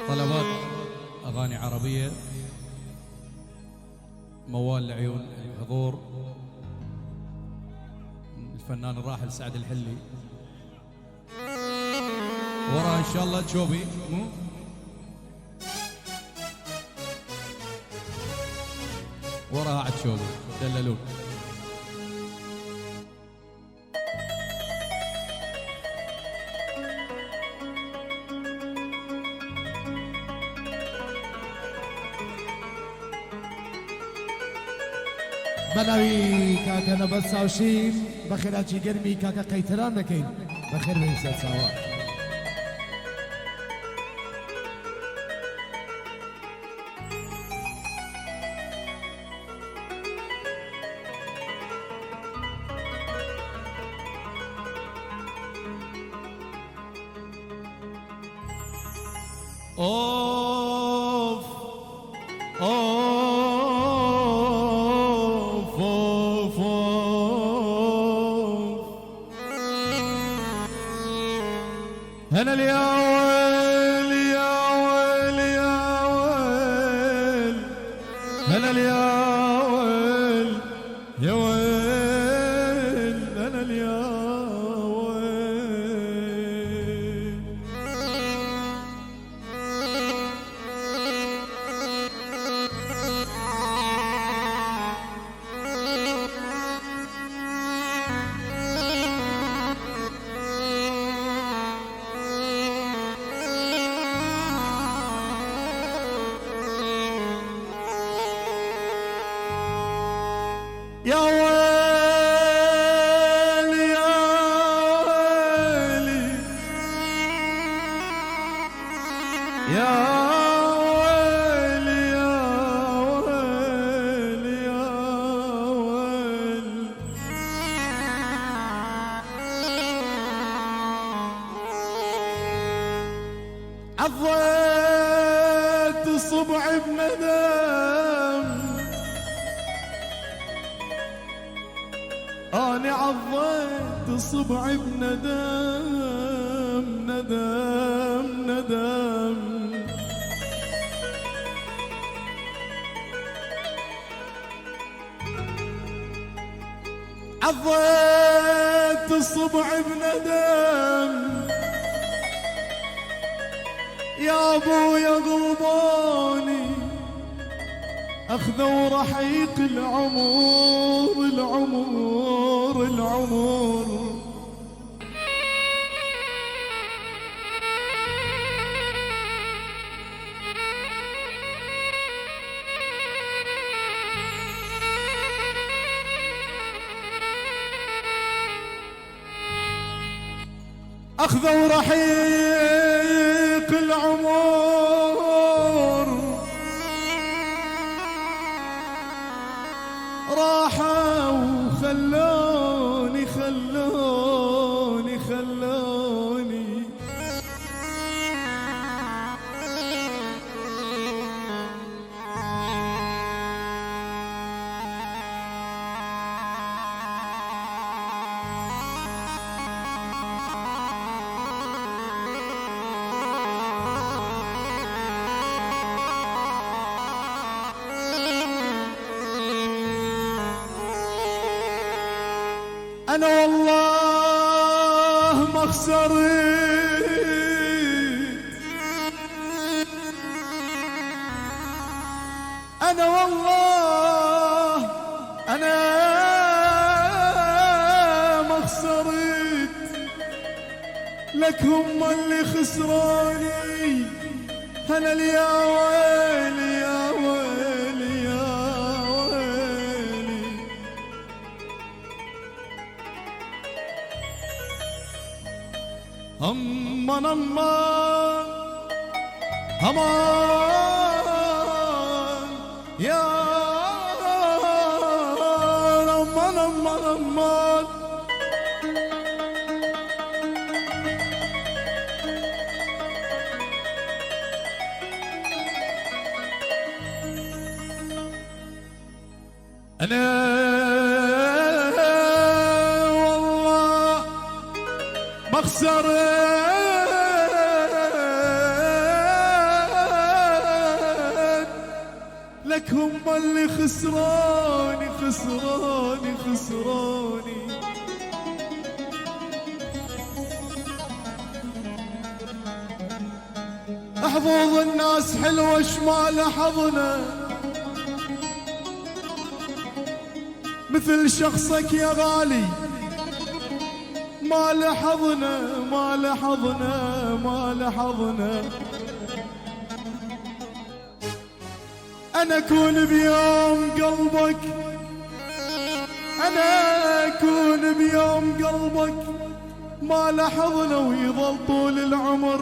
طلبات أغاني عربية موال لعيون الحضور الفنان الراحل سعد الحلي. ورا إن شاء الله تشوبي وراها عاد شوبي دللون. بلاوی کاکە نەبەر ساوشین بە خێراکی گەرمی کاکە قەیتەران دەکەین بەخێر بێنسە چاوە. أوف أوف أوف أوف هنا يا ويل يا ويل يا ويل هنا يا ويل يا ويل هنا يا يا ويل يا ويلي يا ويل يا ويل يا ويل عضيت صبعي بندم أنا عضيت صبعي بندم ندم ندم عضيت صبعي بندم يا ابويا غلباني أخذوا رحيق العمر العمر العمر أخذوا رحيق العمر راحوا وخلوني خلوني خلوني أنا والله ما خسرت أنا والله أنا ما خسرت لك هم اللي خسراني أنا يا ويل يا ويل يا ويلي أمان أمان أمان يا أمان أمان أمان أنا والله ما خسرت لك هم اللي خسراني خسراني خسراني. حظوظ الناس حلوة شمال حظنا، مثل شخصك يا غالي ما لحظنا ما لحظنا ما لحظنا. أنا أكون بيوم قلبك، أنا أكون بيوم قلبك ما لحظنا، ويظل طول العمر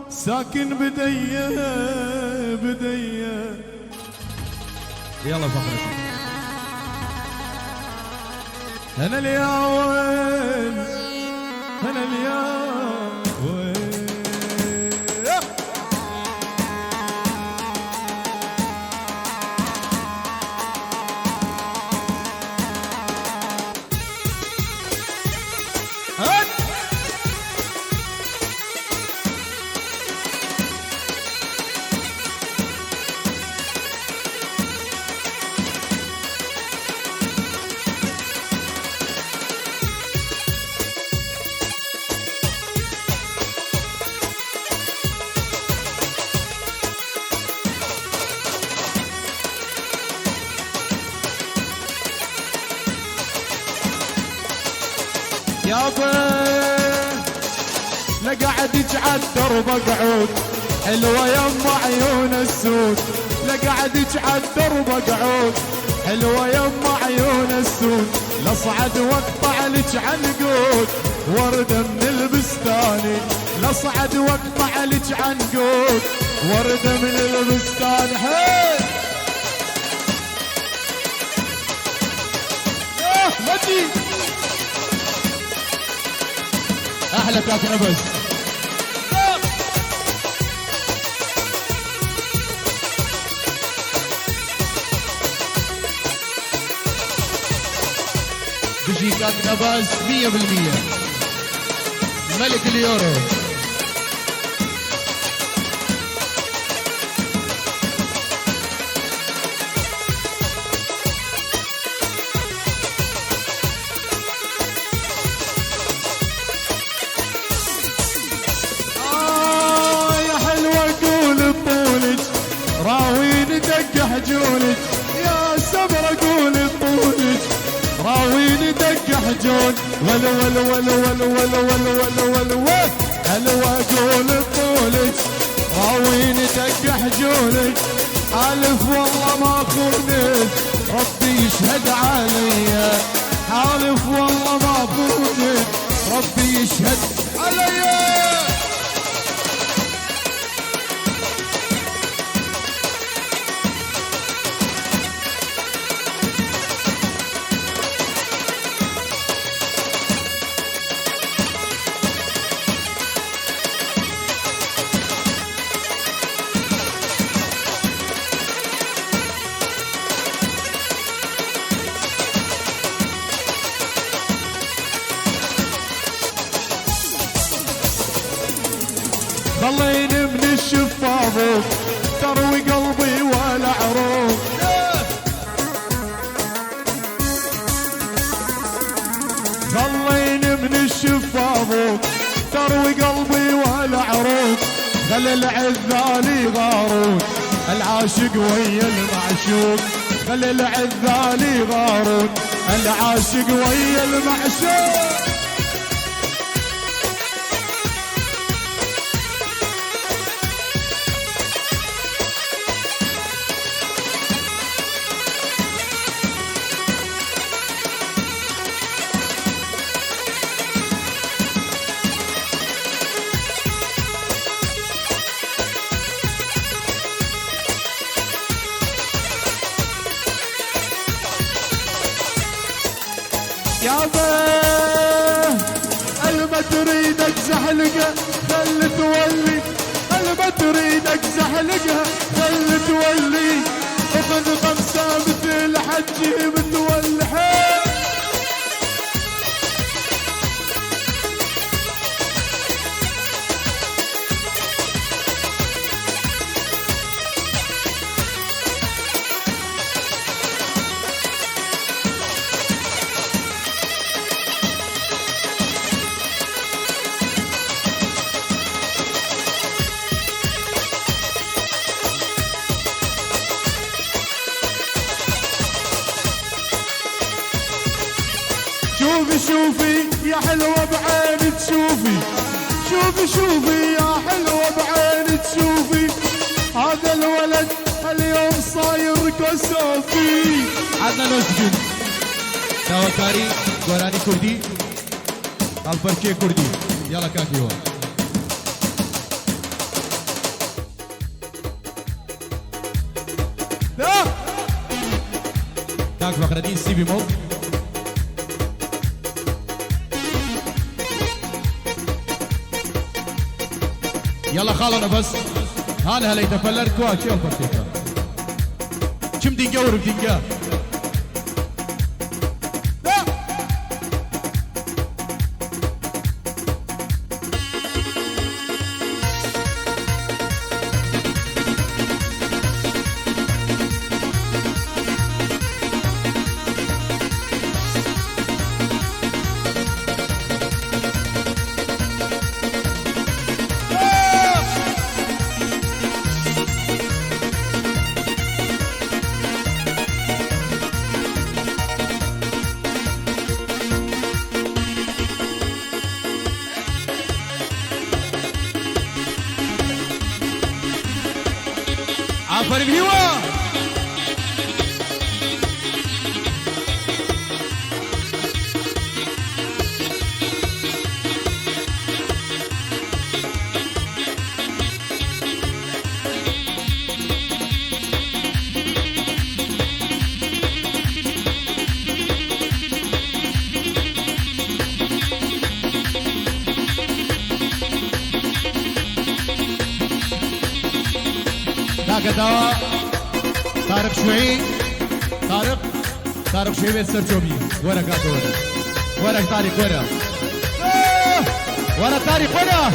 ساكن بديه بديه. يلا فخرك. أنا الياوين أنا الياوين. يابا لقعدك عالدرب اقعد، حلوة يما عيون السود. لقعدك عالدرب اقعد، حلوة يما عيون السود. لصعد واقطع لك عنقود وردة من البستاني. لصعد واقطع لك عنقود وردة من البستان. هي مجيد احلى كاك نبز. بيجي كاك نبز 100% ملك اليورو. راويني دق حجولك يا سمر اقول طولك. راويني دق حجول ول ول ول ول ول ول ول ول حلوة اقول طولك. راويني دق حجولك حالف والله ما خونك ربي يشهد عليا. حالف والله ما خونك ربي يشهد عليا. ظليني من الشفافوك تروي قلبي ولا عروق. ظليني من الشفافوك تروي قلبي ولا عروق. خل العذالي غارون العاشق ويا المعشوق. خل العذالي غارون العاشق ويا المعشوق. يابا الما تريدك زحلقه خل تولي. الما تريدك زحلقه خل تولي. اخذ 5 مثل حجي متولي. شوفي يا حلوة بعين تشوفي، شوفي شوفي يا حلوة بعين تشوفي، هذا الولد اليوم صاير كسوفي. عدنا نوشجين داوكاري گوراني كردي الفركي كردي يلا كاكيوا لا كاك فخردين سيبي مو يلا خالنا بس هانا هلا يتفلر كواك يلا فرتيكا كم دينجا ورب دينجا عفر الهوا دوا طارق شوي طارق شوي بيت سرجوبي ورا قاعد ورا طارق ورا طارق ورا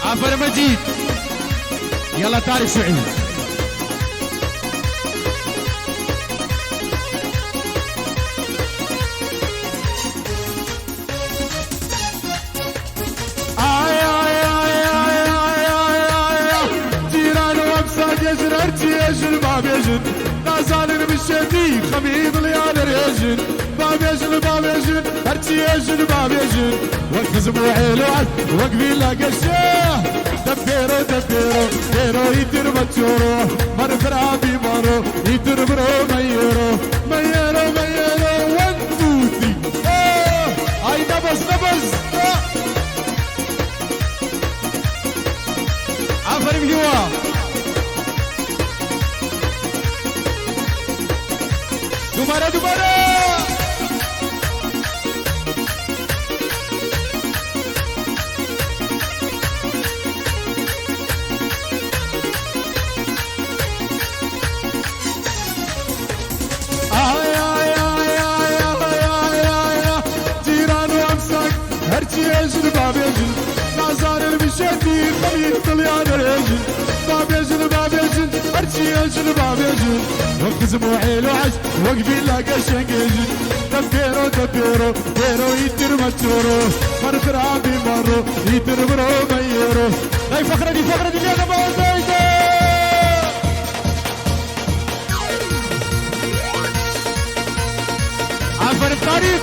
عفر مجيد يلا طارق شوي يجن باب يجن نازل بالشديد خميد ليال ريجن باب يجن هرتي يجن باب يجن وقف زبوعي الوعد وقفي لا قشاه دبيرو ديرو يدير متورو مرفرا بيمارو يدير برو ميرو وانتوتي هاي نبز عفر بيوا دوباره جيران وامسك هرتي يجن باب يجن نازار المشدي خليل طليان ريجن باب يجن هرتي يجن باب يجن وقت زموعي الوعج وقفي لا قشنق يجن دبيرو يدير متورو مرفرا بيمارو يدير برو ميرو لا فخردي يا نبال عفر التاريخ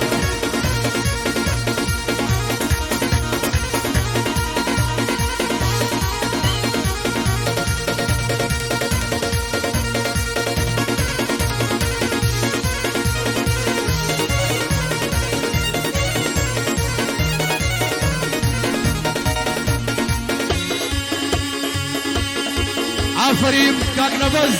عفريم كاك نبز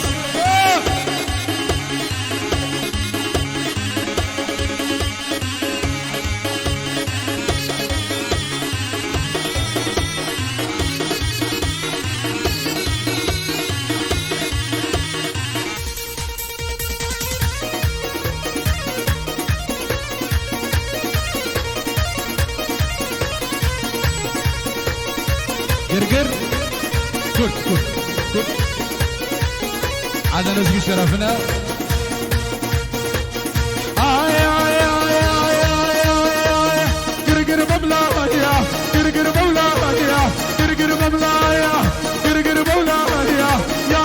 قرقر كرت هذا نزقي شرفنا قرقر ببلايا قرقر ببلايا قرقر ببلايا قرقر ببلايا يا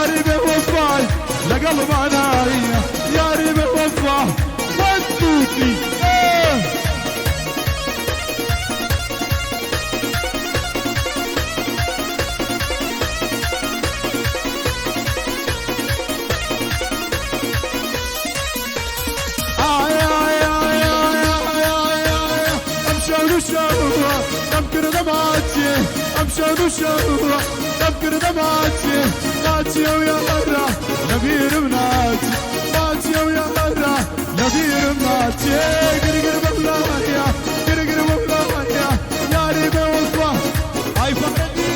بشون وشوح تذكر دمعتي ماتي ويا مرة نبير مناتي ماتي ويا مرة نبير مناتي قرقر ببلايا قرقر ببلايا يا ريبي وصفة هاي فقدي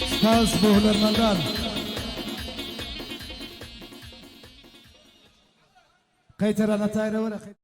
استاذ بوهلر مالدار قيتر انا تايره ولا